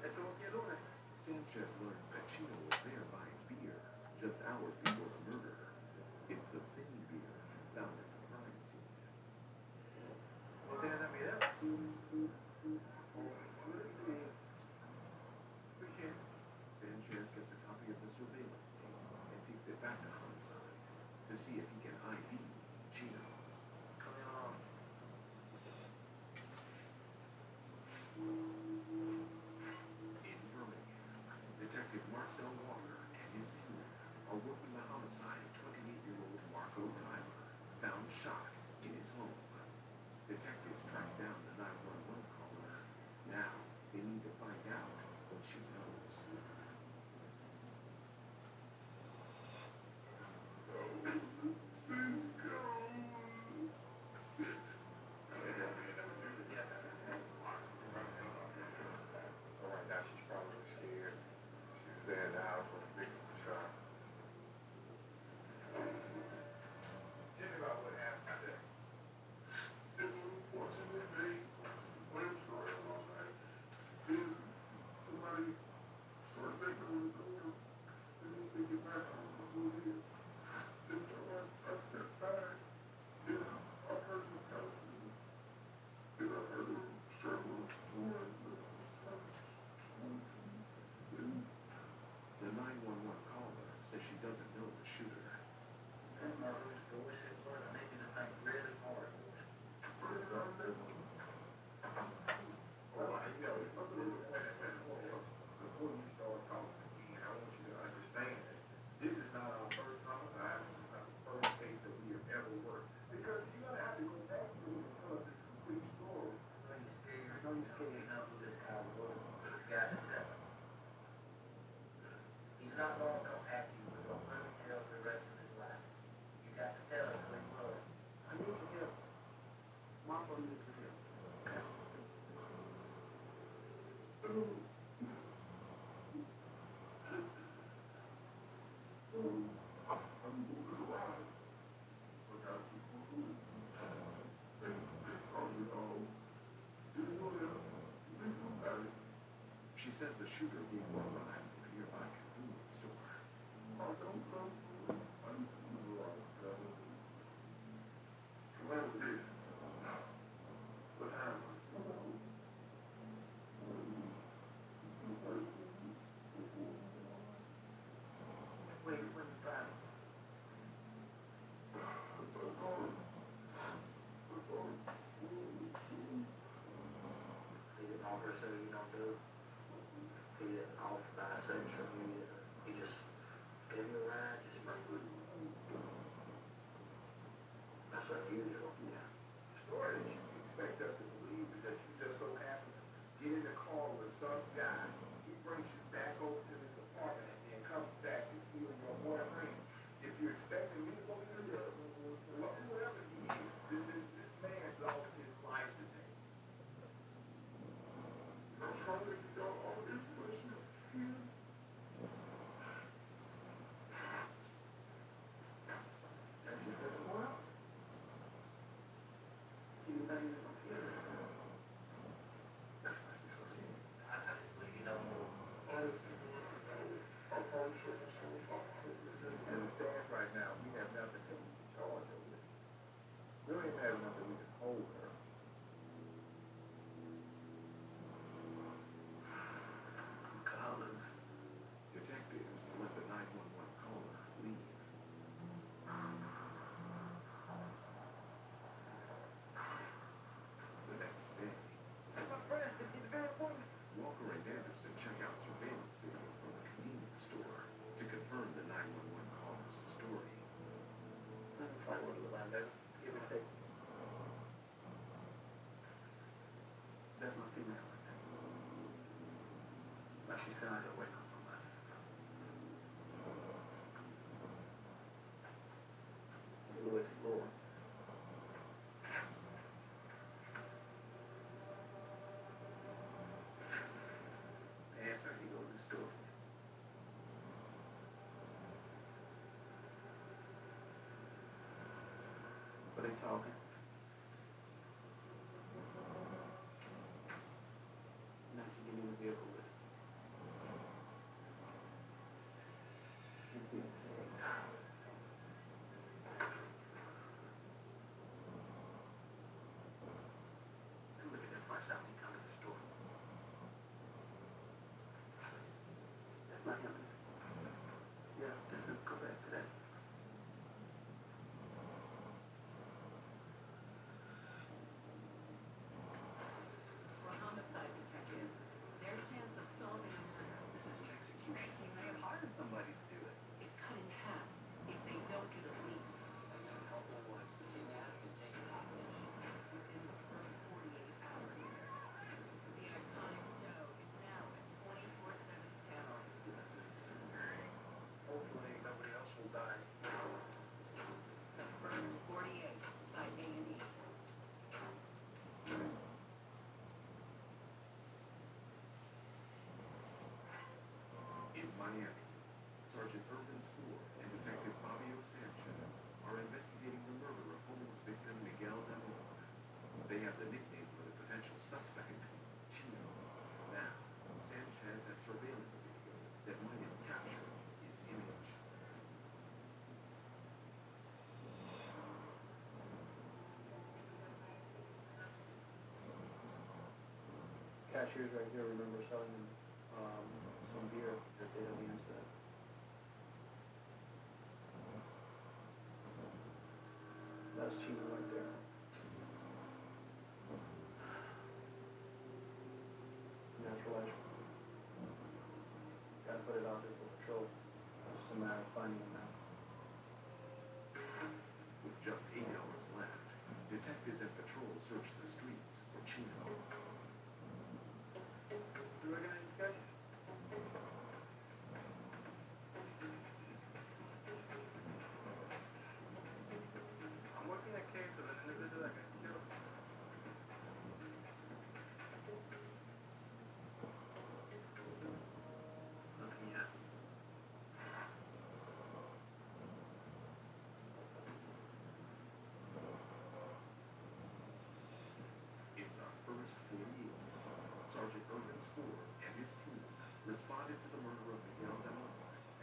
Estuvo aquí el lunes. Sanchez learns that Chino was there buying beer just hours before the murder. It's the same beer found at the crime scene. ¿No tienes el video? Sanchez gets a copy of the surveillance tape and takes it back to homicide to see if he can ID Chino. Coming along. In Birmingham, Detective Marcel Walker and his team are working the homicide of 28-year-old Marco Tyler, found shot in his home. Detectives track down the 911 caller. Now, they need to find out what she knows. Right now she's probably scared. She was there in the house when the victim was shot. Tell me about what happened today. It was a fortunate day. Slam story all night. Then somebody started banging on the door. And as they get back home, I was here. And so I stepped back. And I heard the person. And I heard her struggle with the door. The 911 caller says she doesn't know the shooter. And Marcos, go ahead, but I need you to think really hard. Before you start talking again, I want you to understand that this is not our first homicide. This is not the first case that we have ever worked. Because you're going to have to go back through and tell us this complete story. I know you're scared. You know who this guy was. You got to tell him. He's not going to come at you. We're going to put him in jail for the rest of his life. You got to tell us who he was. I need to help. Marco needs to help. I'm moving around. I got people who they call me all. Didn't know that. Didn't know about it. She says the shooter gave her a ride to a nearby convenience store. I don't know. I used to move around. When was this? What time? 2025. He didn't offer so you don't do it. He didn't offer bisection. He just gave you a ride. Just that's unusual. Yeah. The story that you expect us to believe is that you just so happen to get in the car with some guy. He brings you back over to this apartment and then comes back to kill your boyfriend. If you're expecting me to believe it, whoever he is, this man lost his life today. I'm trying to get all the information here. That's just what's going on. You know you're gonna feel it. That's why she's so scared. I just believe you know more. Honestly, I'm probably sure that's how I'm talking. As it stands right now, we have nothing that we can charge her with. We don't even have nothing we can hold her. Collins. Detectives let the 911 caller leave. The next day, My friend, it's very important. Walker and Anderson check out surveillance video from the convenience store to confirm the 911 caller's story. Probably what it looked like, baby. Give or take. That's my female right there. Like she sounded like waiting on somebody. We'll explore. Ask her to go to the store. What they talking? Now she get in the vehicle with it. And see what say. And look at that flash out when you come to the store. That's not him, is it? Yeah, that's him. Go back to that. For homicide detectives, their chance of solving a murder. This is an execution. He may have hired somebody to do it. Is cut in half if they don't get a lead. A young couple was kidnapped and taken hostage. Within the first 48 hours. The iconic show is now a 24/7 channel. This is very... Hopefully nobody else will die. The first 48 by A&E. In Miami, Sergeant Irvin Ford and Detective Fabio Sanchez are investigating the murder of homeless victim Miguel Zamora. They have the nickname for the potential suspect, Chino. Now, Sanchez has surveillance video that might have captured his image. Cashiers right here remember selling them some beer that they don't use that. That's Chino right there. Natural edge. Gotta put it out there for patrol. It's just a matter of finding him now. With just 8 hours left, detectives and patrol search the streets for Chino. You recognize this guy? I'm working a case of an individual that got killed. Looking at. Sergeant Irvin Ford and his team responded to the murder of Miguel Zamora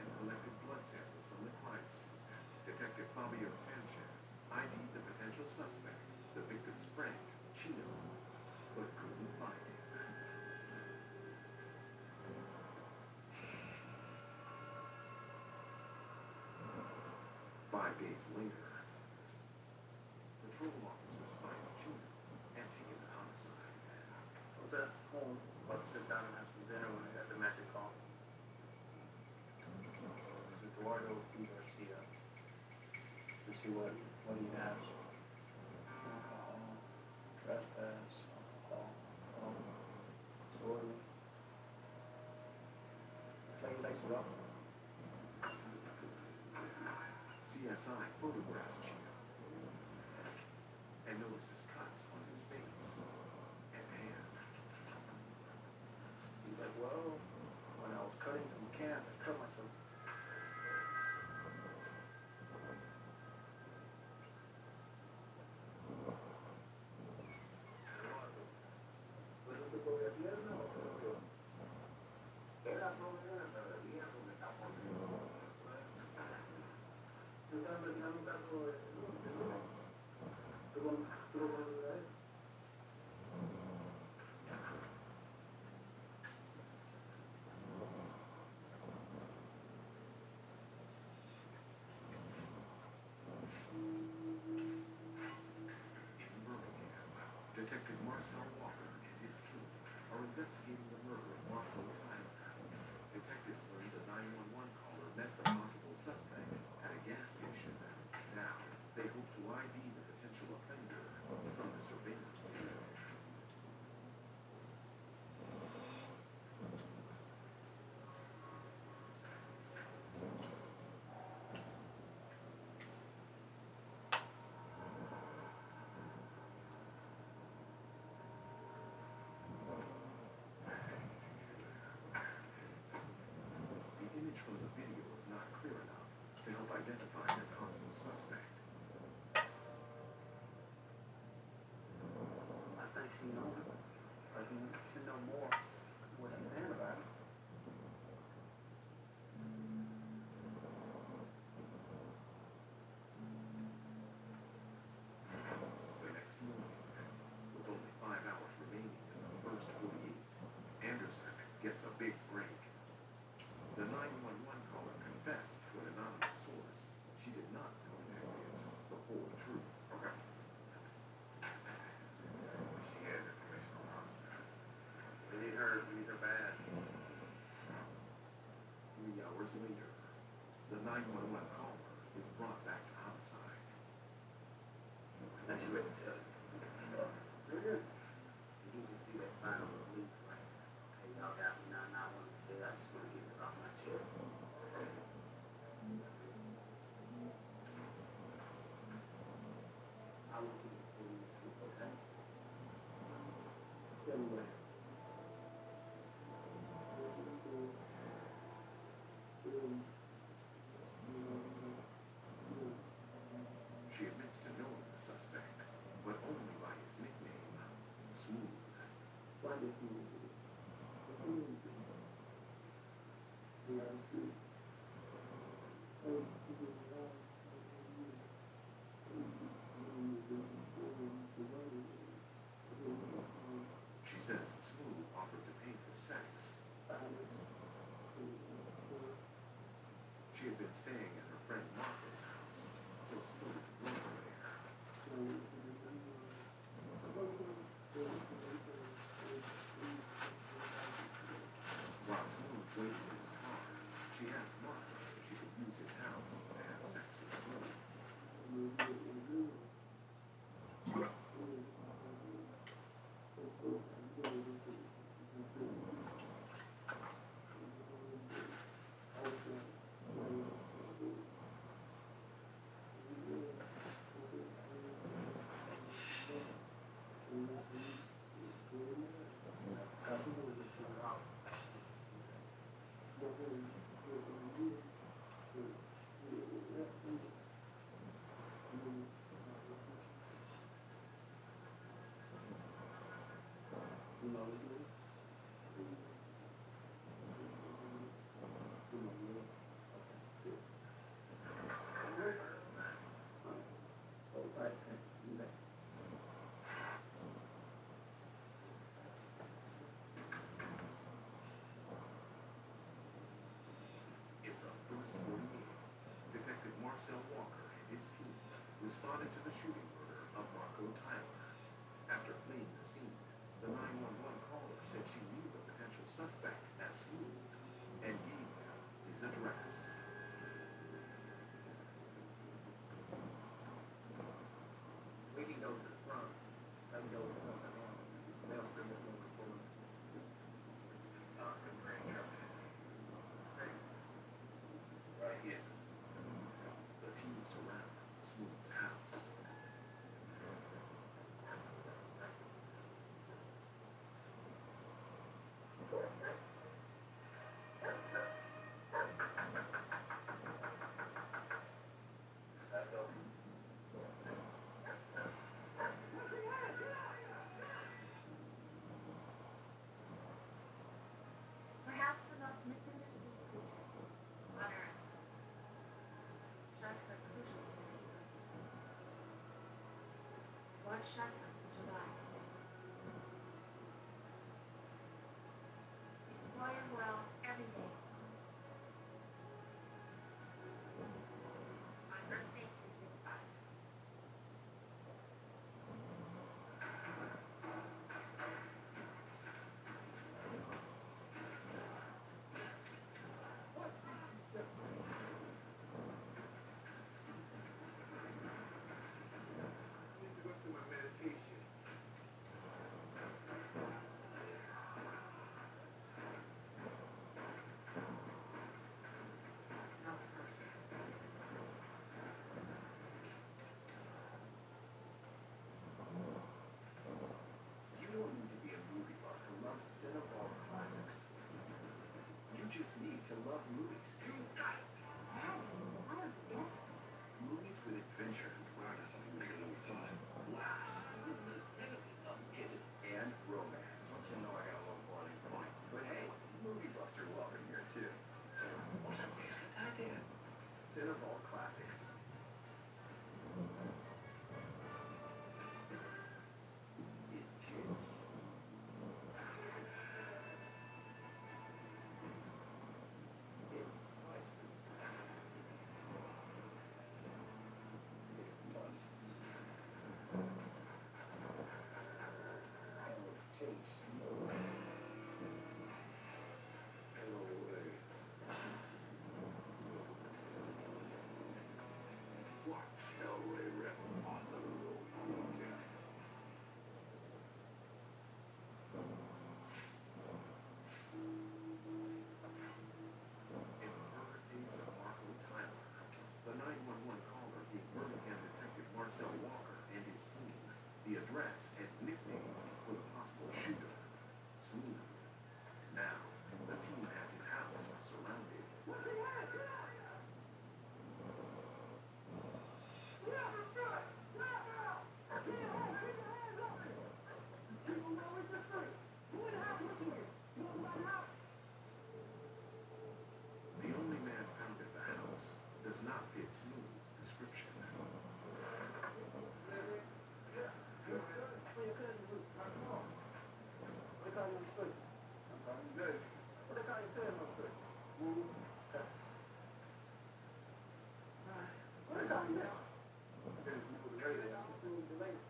and collected blood samples from the crime scene. Detective Fabio Sanchez ID'd the potential suspect, the victim's friend, Chino, but couldn't find him. 5 days later, patrol officers find Chino and take him to homicide. I was at home, about to sit down and have some dinner when I got the magic call. It was Eduardo P. Garcia. To see what he has. Alcohol, trespass, alcohol, disorderly. Looks like he likes to rock. CSI photographs Chino and notices cuts on his face and hand. He's like, well, when I was cutting some cans, I cut myself. Detective Marcel Walker and his team are investigating the murder of Marco Tyler. Detectives learned the 911 caller met the possible suspect at a gas station. Now, they hope to ID the potential offender from the surveillance video. The image from the video is not clear enough to help identify the possible suspect. I think she knows him, but he should know more what she's saying about him. The next morning, with only 5 hours remaining in the first 48, Anderson gets a big break. The 911 caller confessed to an anonymous source. She did not tell detectives the whole truth. Okay. She has information on homicide. We need her bad. 3 hours later, the 911 caller is brought back to homicide. Now she ready to tell you. You can see that sign on the leaf, like, okay, y'all got me now, I want to tell you, I just want to get this off my chest. I want you to tell me the truth, okay? Tell me what. She admits to knowing the suspect, but only by his nickname, Smooth. Why did you do it? She says Smooth offered to pay for sex. She had been staying at her friend Marco's house, so Smooth brought her there. While Smooth waited in his car, she asked Marco if she could use his house to have sex with Smooth. shotgun for July. It's going well every day. My birthday is this 5. You don't need to be a movie buff to love Cinnabon classics. You just need to love movies. You got it! Why are you desperate? Movies with adventure. Well, I got something bigger than we thought. Laughs. This is Miss Kennedy, kid. And romance. Don't you know I got one funny point? But hey, movie buffs are welcome here too. What a brilliant idea. Cinnabon classics. Watch Hellray rip on the road quartet. In the murder case of Marco Tyler, the 911 caller gave Birmingham detective Marcel Walker and his team the address and nickname for the possible shooter, Smooth. Now, the team has his house surrounded. What's he at? Get out! Get out of the front! Get out! Keep your hands up! Keep them well with your feet. Who in the house? What's in here? You know about the house? The only man found at the house does not fit Smooth's description. Where your cousin Luke? What they call you on the street? I'm calling you Dave. What they call your cousin on the street? Smooth. Okay. Alright. What they call you now? Smooth the lady. Smooth the lady.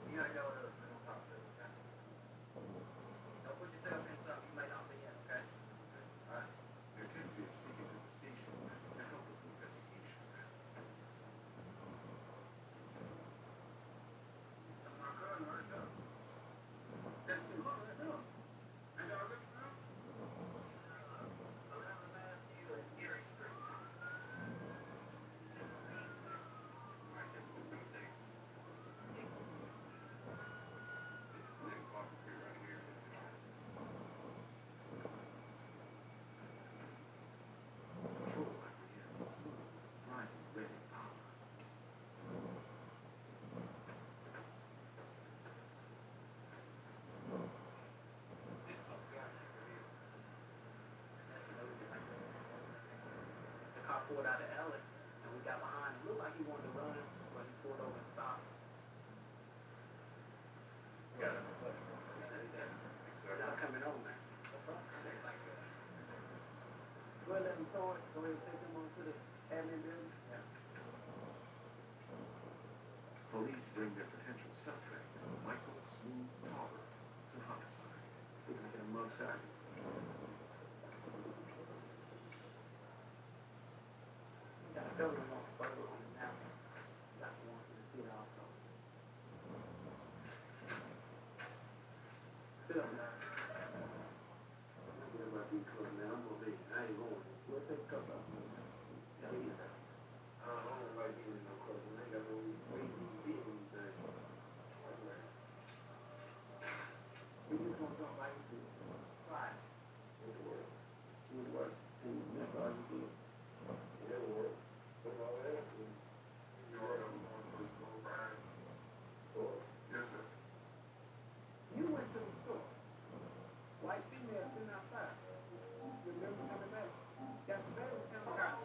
You gotta go to the middle top of it, okay? Don't put yourself in something you may not be in, okay? Alright. Detectives take him to the station to help with the investigation. That's my cousin right there. That's the look right there. And y'all looking for him? Around the map, you and Gary Street. Alright, that's what we're gonna take. This is next walking through right here. Patrol apprehends Smooth driving red Impala. This up got you for here. That's Smooth right there. The car pulled out the alley, and we got behind him. Looked like he wanted to run, but he pulled over and stopped. Got it. Appreciate that. Thanks, sir. Y'all coming on, man. No problem. Go ahead and let them tow it. Go ahead and take them on to the admin building. Yeah. Police bring their potential suspect, Michael Smooth Talbert, to homicide. See if I get a mugshot. Got a felony on photo on him now. Got one for the city also. Sit up now. Get about these clubs, man. I'm gonna leave. I ain't going. We'll take a couple of them. Yeah, you know. I don't like being in no club. I ain't got no reason to be in anything. We just gonna jump right into it. Right. What the world? Do the work. And that's all you did. Yeah, the world. That's all I asked you. You already know we're going to the store, right? Store? Yes, sir. You went to the store. White female sitting outside. You remember coming back? Got the baby coming out.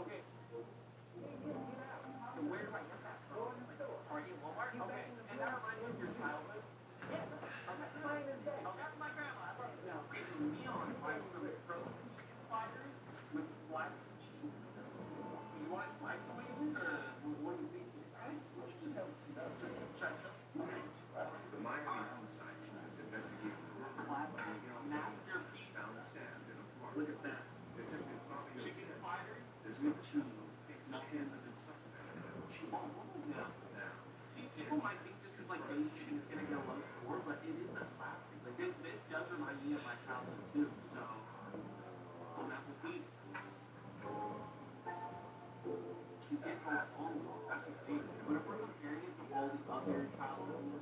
Okay. Get out. So where are you? Go in the store. Are you remind me of my childhood too, so I'm Apple Pete. You can't go wrong, that's the thing. But if we're comparing it to all the other childhood movies,